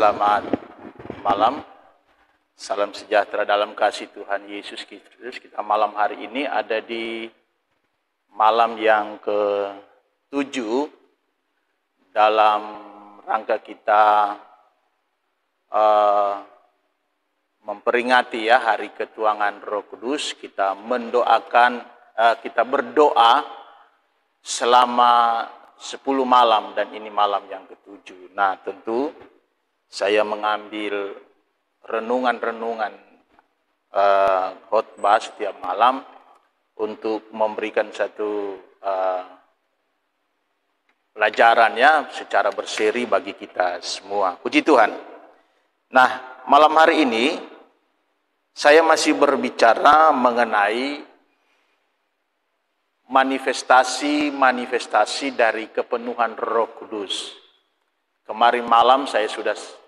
Selamat malam. Salam sejahtera dalam kasih Tuhan Yesus Kristus. Kita malam hari ini ada di malam yang ke-7 dalam rangka kita memperingati Hari Ketuanan Roh Kudus. Kita kita berdoa selama 10 malam dan ini malam yang ke-7. Nah, tentu saya mengambil renungan-renungan khotbah setiap malam untuk memberikan satu pelajaran secara berseri bagi kita semua. Puji Tuhan. Nah, malam hari ini saya masih berbicara mengenai manifestasi dari kepenuhan Roh Kudus. Kemarin malam saya sudah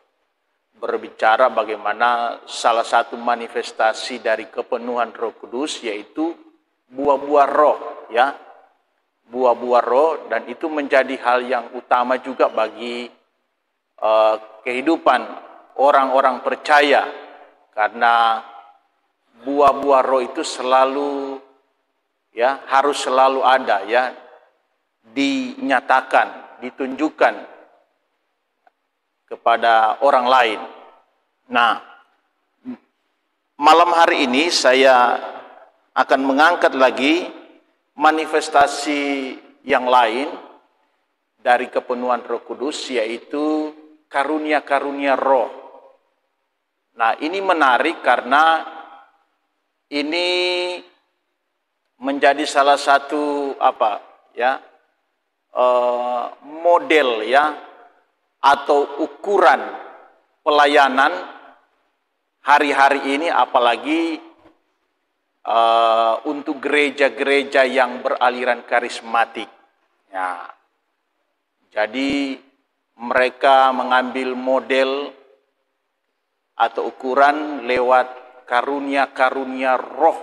berbicara bagaimana salah satu manifestasi dari kepenuhan Roh Kudus yaitu buah-buah roh, buah-buah roh, dan itu menjadi hal yang utama juga bagi kehidupan orang-orang percaya, karena buah-buah roh itu selalu harus selalu ada, dinyatakan, ditunjukkan kepada orang lain. Nah, malam hari ini saya akan mengangkat lagi manifestasi yang lain dari kepenuhan Roh Kudus, yaitu karunia-karunia roh. Nah, ini menarik karena ini menjadi salah satu model atau ukuran pelayanan hari-hari ini, apalagi untuk gereja-gereja yang beraliran karismatik. Jadi mereka mengambil model atau ukuran lewat karunia-karunia roh.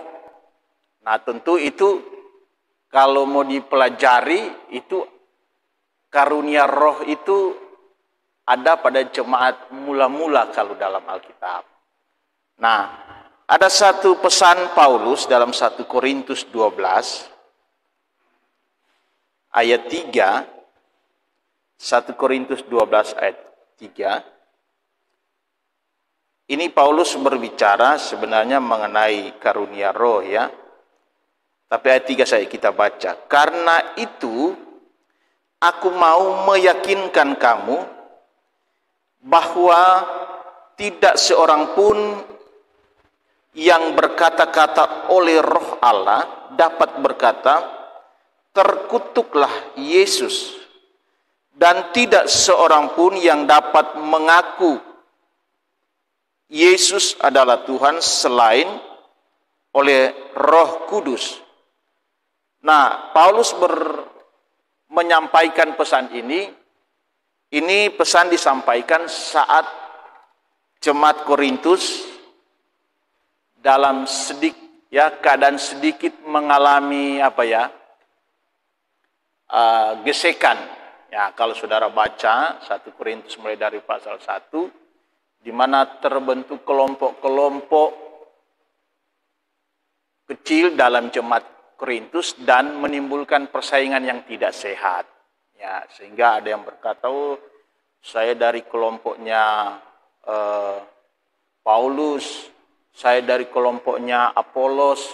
Nah, tentu itu kalau mau dipelajari, itu karunia roh itu ada pada jemaat mula-mula kalau dalam Alkitab. Nah, ada satu pesan Paulus dalam 1 Korintus 12 ayat 3. 1 Korintus 12 ayat 3. Ini Paulus berbicara sebenarnya mengenai karunia roh, Tapi ayat 3 kita baca. Karena itu aku mau meyakinkan kamu bahwa tidak seorang pun yang berkata-kata oleh Roh Allah dapat berkata, terkutuklah Yesus, dan tidak seorang pun yang dapat mengaku Yesus adalah Tuhan selain oleh Roh Kudus. Nah, Paulus menyampaikan pesan ini. Ini pesan disampaikan saat jemaat Korintus dalam keadaan sedikit mengalami gesekan. Kalau saudara baca 1 Korintus mulai dari pasal 1, di mana terbentuk kelompok-kelompok kecil dalam jemaat Korintus dan menimbulkan persaingan yang tidak sehat. Sehingga ada yang berkata, saya dari kelompoknya Paulus, saya dari kelompoknya Apolos,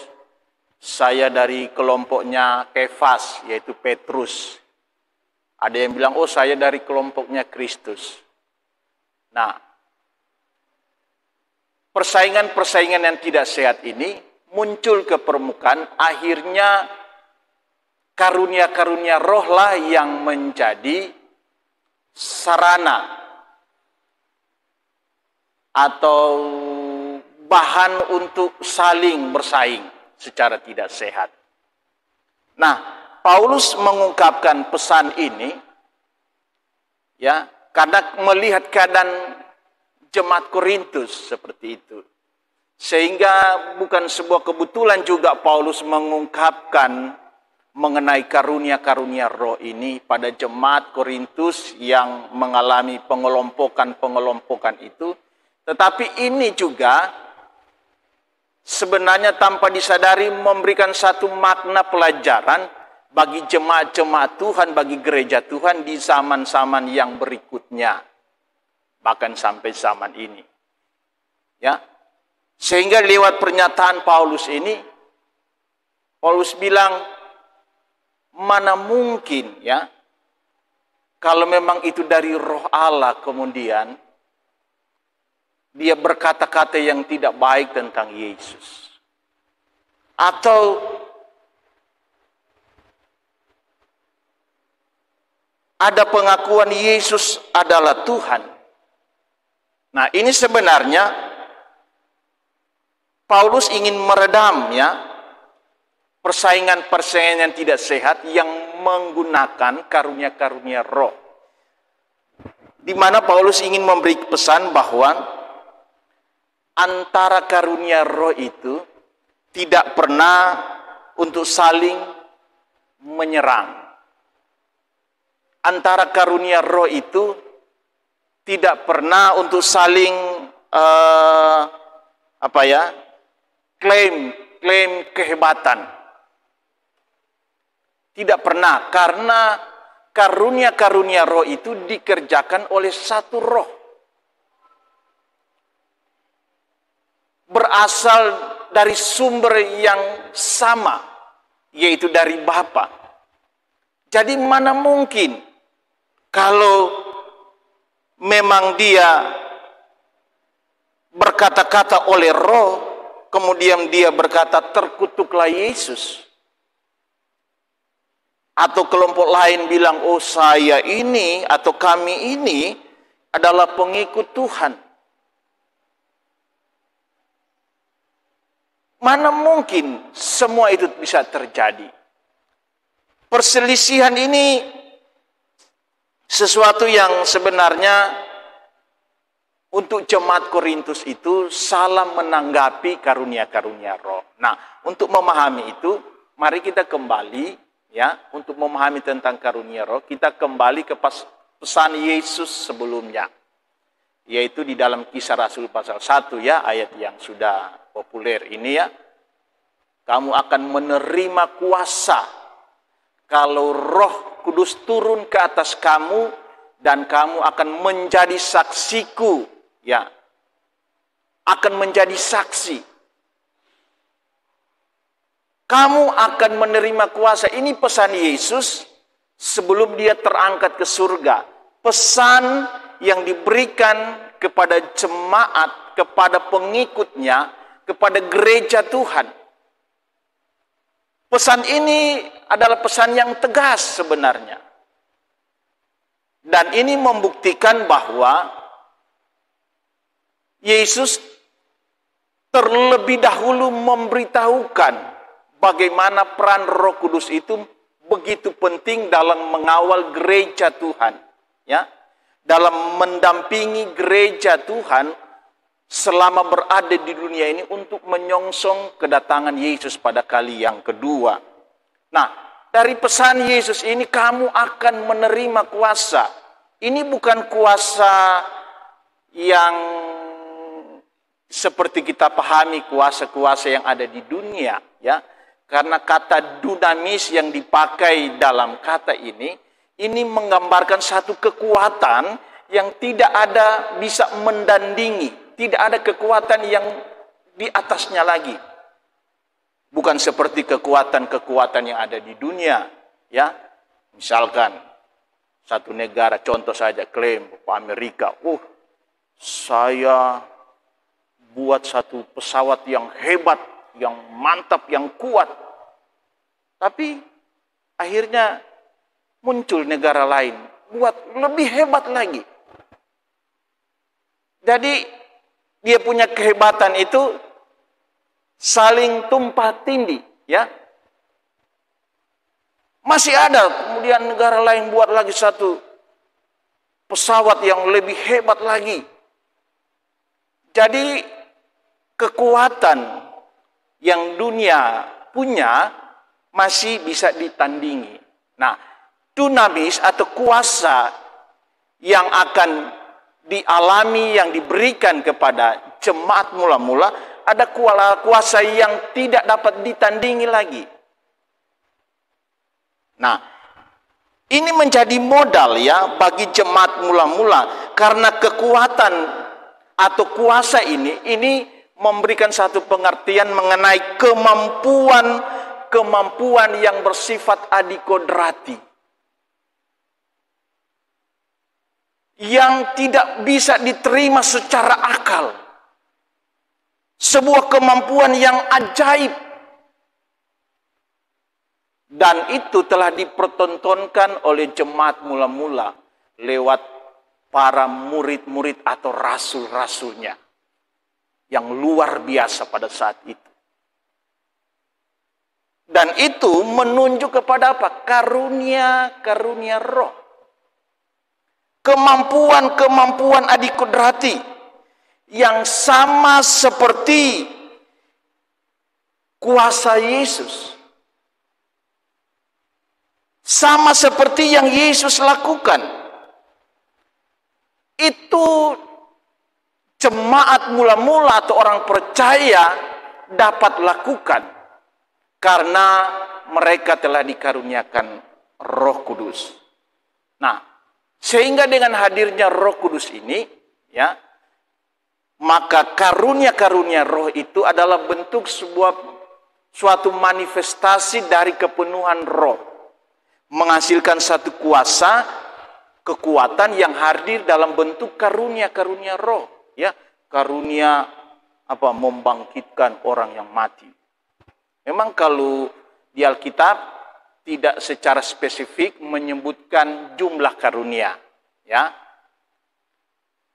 saya dari kelompoknya Kefas, yaitu Petrus. Ada yang bilang, saya dari kelompoknya Kristus. Nah, persaingan-persaingan yang tidak sehat ini muncul ke permukaan, akhirnya karunia-karunia roh lah yang menjadi sarana atau bahan untuk saling bersaing secara tidak sehat. Nah, Paulus mengungkapkan pesan ini karena melihat keadaan jemaat Korintus seperti itu. Sehingga bukan sebuah kebetulan juga Paulus mengungkapkan mengenai karunia-karunia roh ini pada jemaat Korintus yang mengalami pengelompokan-pengelompokan itu. Tetapi ini juga sebenarnya tanpa disadari memberikan satu makna pelajaran bagi jemaat-jemaat Tuhan, bagi gereja Tuhan di zaman-zaman yang berikutnya. Bahkan sampai zaman ini. Ya. Sehingga lewat pernyataan Paulus ini, Paulus bilang, mana mungkin ya, kalau memang itu dari roh Allah kemudian, dia berkata-kata yang tidak baik tentang Yesus. Atau ada pengakuan Yesus adalah Tuhan. Nah, ini sebenarnya Paulus ingin meredam ya persaingan-persaingan yang tidak sehat yang menggunakan karunia-karunia roh. Di mana Paulus ingin memberi pesan bahwa antara karunia roh itu tidak pernah untuk saling menyerang. Antara karunia roh itu tidak pernah untuk saling klaim kehebatan. Tidak pernah, karena karunia-karunia roh itu dikerjakan oleh satu roh. Berasal dari sumber yang sama, yaitu dari Bapa. Jadi mana mungkin kalau memang dia berkata-kata oleh roh, kemudian dia berkata terkutuklah Yesus. Atau kelompok lain bilang, oh saya ini atau kami ini adalah pengikut Tuhan. Mana mungkin semua itu bisa terjadi? Perselisihan ini sesuatu yang sebenarnya untuk jemaat Korintus itu salah menanggapi karunia-karunia roh. Nah, untuk memahami itu, mari kita kembali ya, untuk memahami tentang karunia roh, kita kembali ke pesan Yesus sebelumnya. Yaitu di dalam Kisah Rasul pasal 1 ya, ayat yang sudah populer ini ya. Kamu akan menerima kuasa kalau Roh Kudus turun ke atas kamu dan kamu akan menjadi saksiku ya. Akan menjadi saksi. Kamu akan menerima kuasa. Ini pesan Yesus sebelum dia terangkat ke surga. Pesan yang diberikan kepada jemaat, kepada pengikutnya, kepada gereja Tuhan. Pesan ini adalah pesan yang tegas sebenarnya. Dan ini membuktikan bahwa Yesus terlebih dahulu memberitahukan bagaimana peran Roh Kudus itu begitu penting dalam mengawal gereja Tuhan, ya, dalam mendampingi gereja Tuhan selama berada di dunia ini untuk menyongsong kedatangan Yesus pada kali yang kedua. Nah, dari pesan Yesus ini kamu akan menerima kuasa. Ini bukan kuasa yang seperti kita pahami kuasa-kuasa yang ada di dunia, ya. Karena kata dunamis yang dipakai dalam kata ini menggambarkan satu kekuatan yang tidak ada bisa mendandingi, tidak ada kekuatan yang di atasnya lagi. Bukan seperti kekuatan-kekuatan yang ada di dunia, ya. Misalkan satu negara, contoh saja klaim Amerika, saya buat satu pesawat yang hebat, yang mantap, yang kuat. Tapi akhirnya muncul negara lain buat lebih hebat lagi. Jadi dia punya kehebatan itu saling tumpah tindih, ya. Masih ada kemudian negara lain buat lagi satu pesawat yang lebih hebat lagi. Jadi kekuatan yang dunia punya masih bisa ditandingi. Nah, dunamis atau kuasa yang akan dialami, yang diberikan kepada jemaat mula-mula, ada kuasa yang tidak dapat ditandingi lagi. Nah, ini menjadi modal ya bagi jemaat mula-mula, karena kekuatan atau kuasa ini memberikan satu pengertian mengenai kemampuan yang bersifat adikodrati, yang tidak bisa diterima secara akal. Sebuah kemampuan yang ajaib. Dan itu telah dipertontonkan oleh jemaat mula-mula lewat para murid-murid atau rasul-rasulnya yang luar biasa pada saat itu. Dan itu menunjuk kepada apa? Karunia roh. Kemampuan adikodrati yang sama seperti kuasa Yesus. Sama seperti yang Yesus lakukan. Itu jemaat mula-mula atau orang percaya dapat lakukan karena mereka telah dikaruniakan Roh Kudus. Nah, sehingga dengan hadirnya Roh Kudus ini, ya, maka karunia-karunia roh itu adalah bentuk suatu manifestasi dari kepenuhan roh. Menghasilkan satu kuasa, kekuatan yang hadir dalam bentuk karunia-karunia roh. Ya, karunia membangkitkan orang yang mati. Memang kalau di Alkitab tidak secara spesifik menyebutkan jumlah karunia. Ya,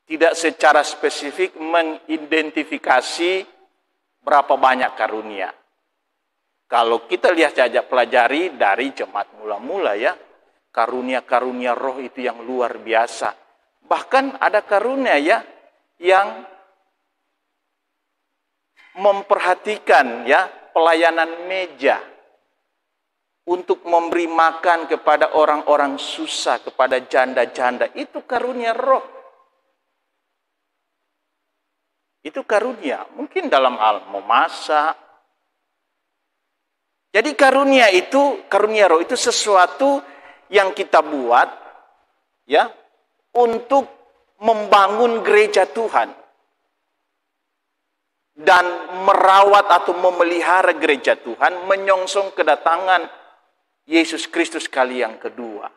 tidak secara spesifik mengidentifikasi berapa banyak karunia. Kalau kita lihat saja pelajari dari jemaat mula-mula ya, karunia-karunia roh itu yang luar biasa. Bahkan ada karunia ya yang memperhatikan ya pelayanan meja untuk memberi makan kepada orang-orang susah, kepada janda-janda. Itu karunia roh. Itu karunia, mungkin dalam hal memasak. Jadi karunia roh itu sesuatu yang kita buat ya untuk membangun gereja Tuhan dan merawat atau memelihara gereja Tuhan, menyongsong kedatangan Yesus Kristus kali yang kedua.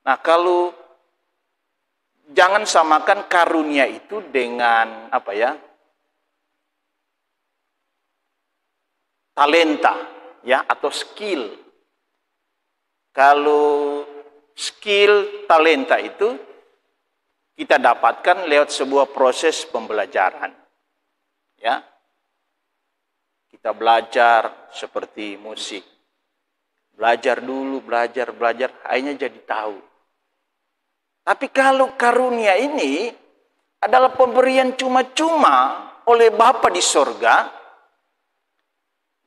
Nah, kalau jangan samakan karunia itu dengan talenta ya atau skill. Kalau skill, talenta itu kita dapatkan lewat sebuah proses pembelajaran. Ya. Kita belajar seperti musik. Belajar dulu, belajar, akhirnya jadi tahu. Tapi kalau karunia ini adalah pemberian cuma-cuma oleh Bapa di sorga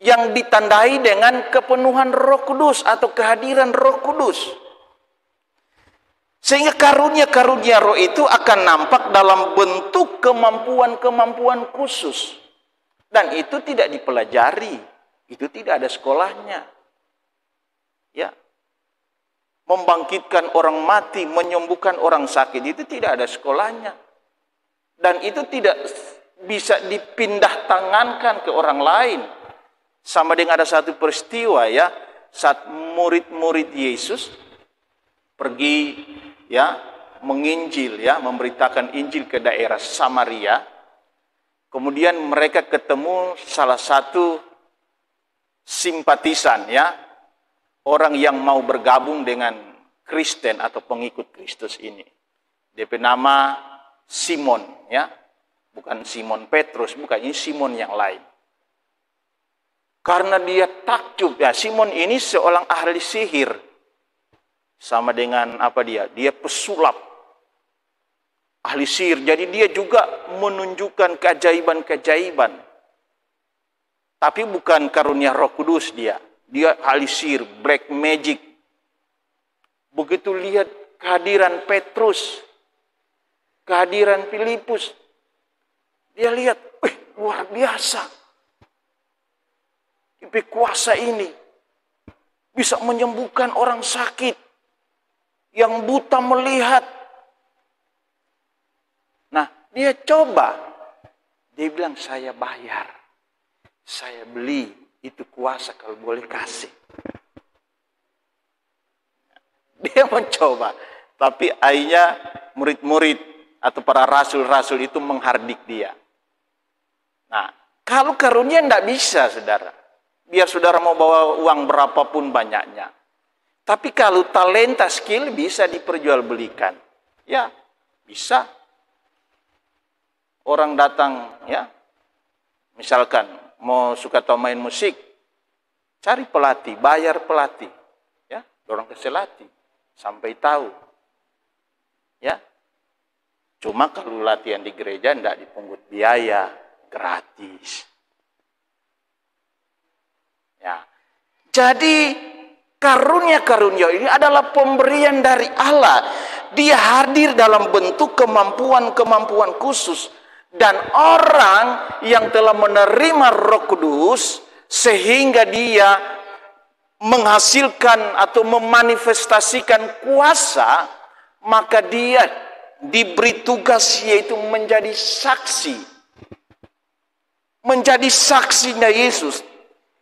yang ditandai dengan kepenuhan Roh Kudus atau kehadiran Roh Kudus. Sehingga karunia-karunia roh itu akan nampak dalam bentuk kemampuan-kemampuan khusus. Dan itu tidak dipelajari, itu tidak ada sekolahnya. Ya. Membangkitkan orang mati, menyembuhkan orang sakit, itu tidak ada sekolahnya. Dan itu tidak bisa dipindah tangankan ke orang lain. Sama dengan ada satu peristiwa ya, saat murid-murid Yesus pergi ya, menginjil ya, memberitakan Injil ke daerah Samaria. Kemudian mereka ketemu salah satu simpatisan ya, orang yang mau bergabung dengan Kristen atau pengikut Kristus ini. Dia bernama Simon ya. Bukan Simon Petrus, bukan, ini Simon yang lain. Karena dia takjub ya, Simon ini seorang ahli sihir. Sama dengan dia pesulap. Ahli sihir. Jadi dia juga menunjukkan keajaiban-keajaiban. Tapi bukan karunia Roh Kudus dia. Dia alisir, black magic. Begitu lihat kehadiran Petrus, kehadiran Filipus, dia lihat, luar biasa. Tipe kuasa ini bisa menyembuhkan orang sakit, yang buta melihat. Nah, dia coba. Dia bilang, saya bayar. Saya beli itu kuasa kalau boleh kasih. Dia mencoba. Tapi akhirnya murid-murid atau para rasul-rasul itu menghardik dia. Nah, kalau karunia tidak bisa, saudara. Biar saudara mau bawa uang berapapun banyaknya. Tapi kalau talenta, skill bisa diperjualbelikan. Ya, bisa. Orang datang, ya, misalkan mau suka tahu main musik, cari pelatih, bayar pelatih. Ya, dorong ke selatih sampai tahu. Ya. Cuma kalau latihan di gereja tidak dipungut biaya, gratis. Ya. Jadi karunia-karunia ini adalah pemberian dari Allah. Dia hadir dalam bentuk kemampuan-kemampuan khusus. Dan orang yang telah menerima Roh Kudus sehingga dia menghasilkan atau memanifestasikan kuasa, maka dia diberi tugas yaitu menjadi saksi. Menjadi saksinya Yesus.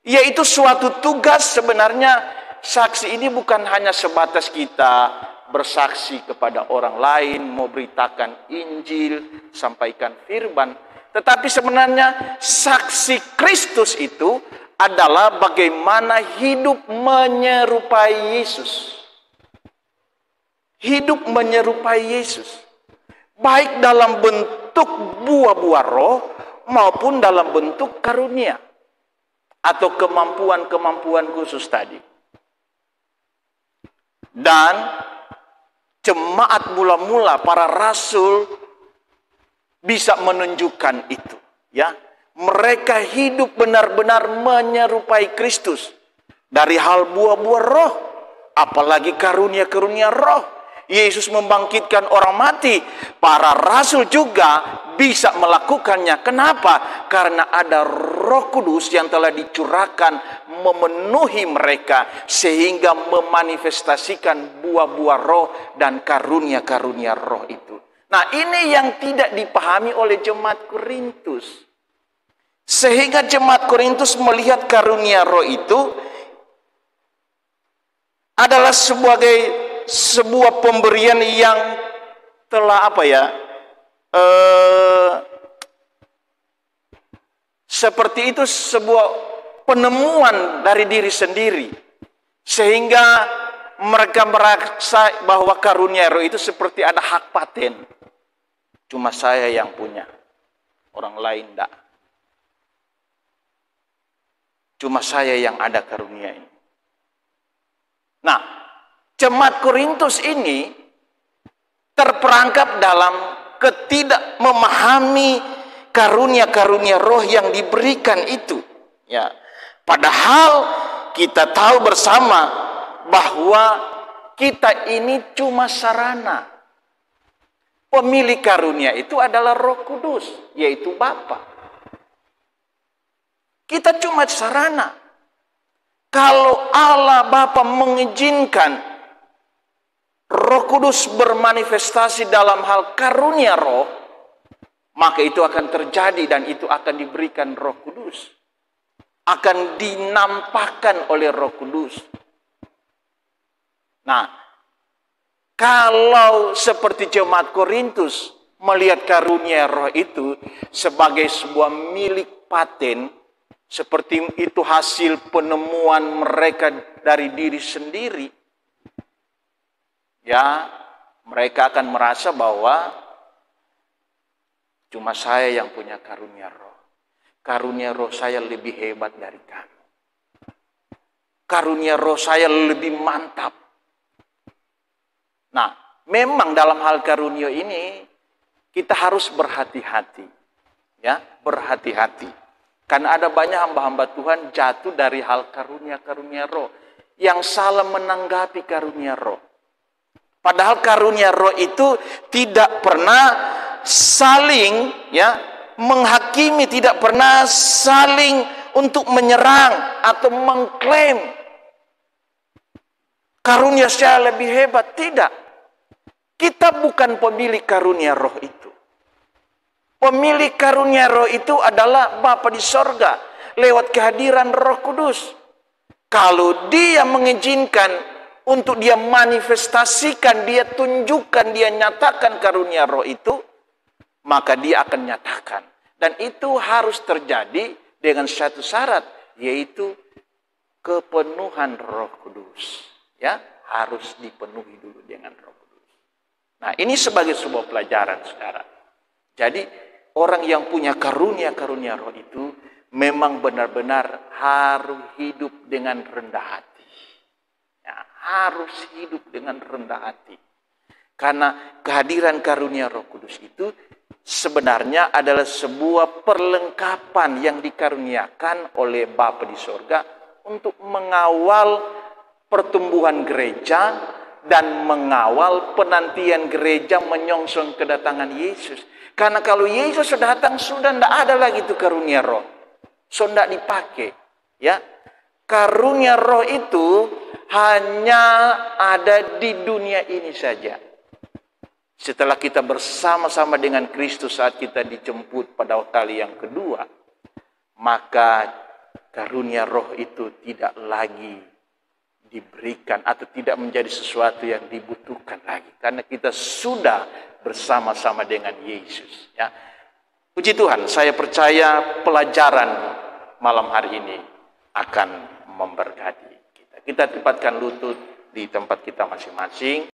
Yaitu suatu tugas. Sebenarnya saksi ini bukan hanya sebatas kita bersaksi kepada orang lain, mau beritakan Injil, sampaikan firman. Tetapi sebenarnya saksi Kristus itu adalah bagaimana hidup menyerupai Yesus. Hidup menyerupai Yesus. Baik dalam bentuk buah-buah roh maupun dalam bentuk karunia. Atau kemampuan-kemampuan khusus tadi. Dan jemaat mula-mula para rasul bisa menunjukkan itu, ya. Mereka hidup benar-benar menyerupai Kristus dari hal buah-buah roh, apalagi karunia-karunia roh. Yesus membangkitkan orang mati, para rasul juga bisa melakukannya. Kenapa? Karena ada Roh Kudus yang telah dicurahkan memenuhi mereka sehingga memanifestasikan buah-buah roh dan karunia-karunia roh itu. Nah, ini yang tidak dipahami oleh jemaat Korintus. Sehingga jemaat Korintus melihat karunia roh itu adalah sebuah pemberian yang telah seperti itu, sebuah penemuan dari diri sendiri. Sehingga mereka merasa bahwa karunia roh itu seperti ada hak paten. Cuma saya yang punya, orang lain tidak. Cuma saya yang ada karunia ini. Nah, jemaat Korintus ini terperangkap dalam ketidak memahami karunia-karunia roh yang diberikan itu. Ya, padahal kita tahu bersama bahwa kita ini cuma sarana. Pemilik karunia itu adalah Roh Kudus, yaitu Bapa. Kita cuma sarana. Kalau Allah Bapa mengizinkan Roh Kudus bermanifestasi dalam hal karunia roh, maka itu akan terjadi dan itu akan diberikan Roh Kudus. Akan dinampakkan oleh Roh Kudus. Nah, kalau seperti jemaat Korintus melihat karunia roh itu sebagai sebuah milik paten, seperti itu hasil penemuan mereka dari diri sendiri, ya, mereka akan merasa bahwa cuma saya yang punya karunia roh. Karunia roh saya lebih hebat dari kamu. Karunia roh saya lebih mantap. Nah, memang dalam hal karunia ini kita harus berhati-hati. Ya, berhati-hati. Karena ada banyak hamba-hamba Tuhan jatuh dari hal karunia-karunia roh, yang salah menanggapi karunia roh. Padahal karunia roh itu tidak pernah saling menghakimi, tidak pernah saling untuk menyerang atau mengklaim karunia saya lebih hebat. Tidak. Kita bukan pemilik karunia roh itu. Pemilik karunia roh itu adalah Bapa di sorga lewat kehadiran Roh Kudus. Kalau dia mengizinkan untuk dia manifestasikan, dia tunjukkan, dia nyatakan karunia roh itu, maka dia akan nyatakan. Dan itu harus terjadi dengan satu syarat, yaitu kepenuhan Roh Kudus. Ya, harus dipenuhi dulu dengan Roh Kudus. Nah, ini sebagai sebuah pelajaran sekarang. Jadi, orang yang punya karunia-karunia roh itu memang benar-benar harus hidup dengan rendah hati. Ya, harus hidup dengan rendah hati. Karena kehadiran karunia Roh Kudus itu sebenarnya adalah sebuah perlengkapan yang dikaruniakan oleh Bapa di sorga untuk mengawal pertumbuhan gereja dan mengawal penantian gereja menyongsong kedatangan Yesus. Karena kalau Yesus sudah datang, sudah tidak ada lagi itu karunia roh. Sudah dipakai. Ya, karunia roh itu hanya ada di dunia ini saja. Setelah kita bersama-sama dengan Kristus saat kita dijemput pada kali yang kedua, maka karunia roh itu tidak lagi diberikan atau tidak menjadi sesuatu yang dibutuhkan lagi. Karena kita sudah bersama-sama dengan Yesus. Ya. Puji Tuhan, saya percaya pelajaran malam hari ini akan memberkati kita. Kita tempatkan lutut di tempat kita masing-masing.